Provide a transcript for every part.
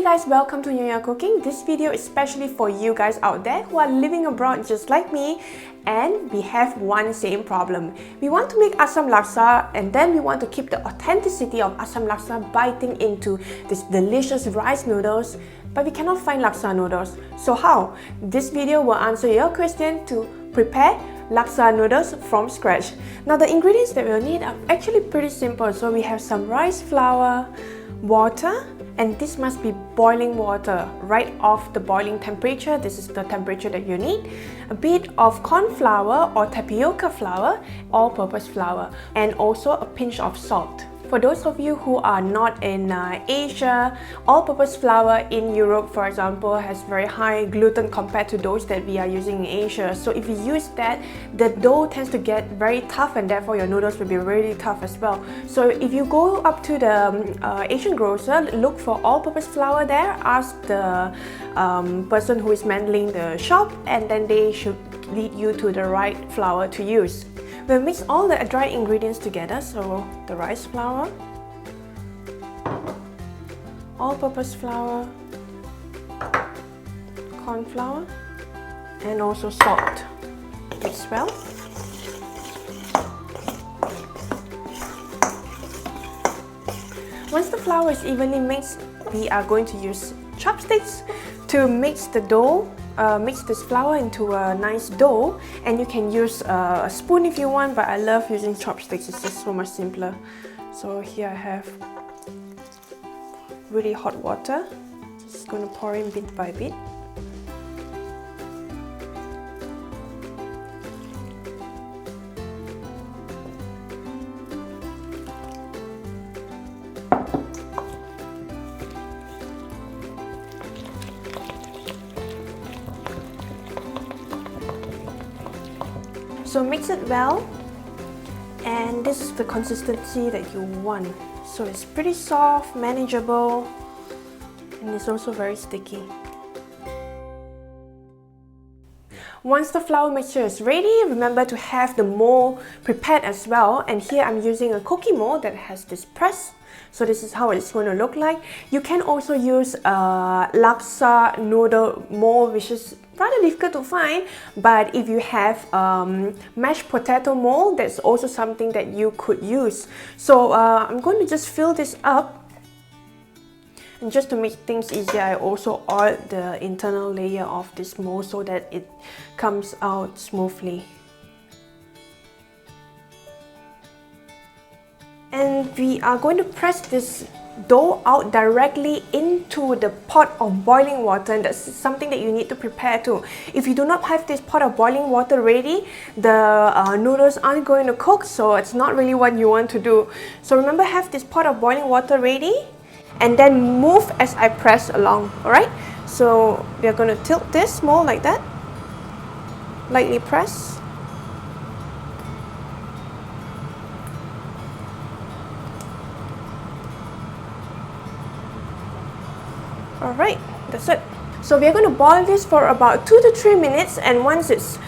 guys, welcome to Nyonya Cooking. This video is especially for you guys out there who are living abroad just like me, and we have one same problem. We want to make Asam Laksa, and then we want to keep the authenticity of Asam Laksa biting into this delicious rice noodles, but we cannot find Laksa noodles. So how? This video will answer your question to prepare Laksa noodles from scratch. Now the ingredients that we'll need are actually pretty simple. So we have some rice flour, water, and this must be boiling water right off the boiling temperature. This is the temperature that you need. A bit of corn flour or tapioca flour, all-purpose flour, and also a pinch of salt. For those of you who are not in Asia, all-purpose flour in Europe, for example, has very high gluten compared to those that we are using in Asia. So if you use that, the dough tends to get very tough, and therefore your noodles will be really tough as well. So if you go up to the Asian grocer, look for all-purpose flour there, ask the person who is handling the shop, and then they should lead you to the right flour to use. We'll mix all the dried ingredients together, so the rice flour, all-purpose flour, corn flour, and also salt as well. Once the flour is evenly mixed, we are going to use chopsticks to mix the dough. Mix this flour into a nice dough, and you can use a spoon if you want, but I love using chopsticks. It's just so much simpler. So here I have really hot water. Just going to pour in bit by bit. So mix it well, and this is the consistency that you want. So it's pretty soft, manageable, and it's also very sticky. Once the flour mixture is ready, remember to have the mold prepared as well. And here I'm using a cookie mold that has this press. So this is how it's going to look like. You can also use a Laksa noodle mold, which is rather difficult to find, but if you have mashed potato mold, that's also something that you could use. So I'm going to just fill this up, and just to make things easier, I also oiled the internal layer of this mold so that it comes out smoothly. And we are going to press this dough out directly into the pot of boiling water, and that's something that you need to prepare too. If you do not have this pot of boiling water ready, the noodles aren't going to cook, so it's not really what you want to do. So remember, have this pot of boiling water ready, and then move as I press along. Alright, so we are going to tilt this mold like that, lightly press. Alright, that's it. So we're going to boil this for about 2 to 3 minutes, and once it's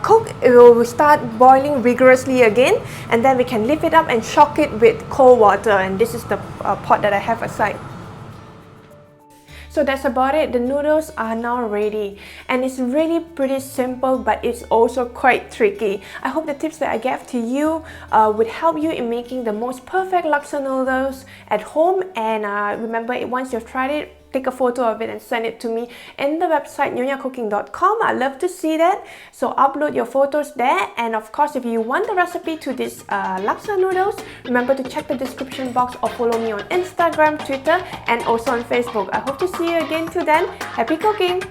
cooked, it will start boiling vigorously again, and then we can lift it up and shock it with cold water, and this is the pot that I have aside. So that's about it. The noodles are now ready, and it's really pretty simple, but it's also quite tricky. I hope the tips that I gave to you would help you in making the most perfect Laksa noodles at home. And remember, once you've tried it, take a photo of it and send it to me in the website nyonyacooking.com. I love to see that. So upload your photos there, and of course, if you want the recipe to this Laksa noodles, remember to check the description box or follow me on Instagram, Twitter, and also on Facebook. I hope to see you again. Till then, happy cooking!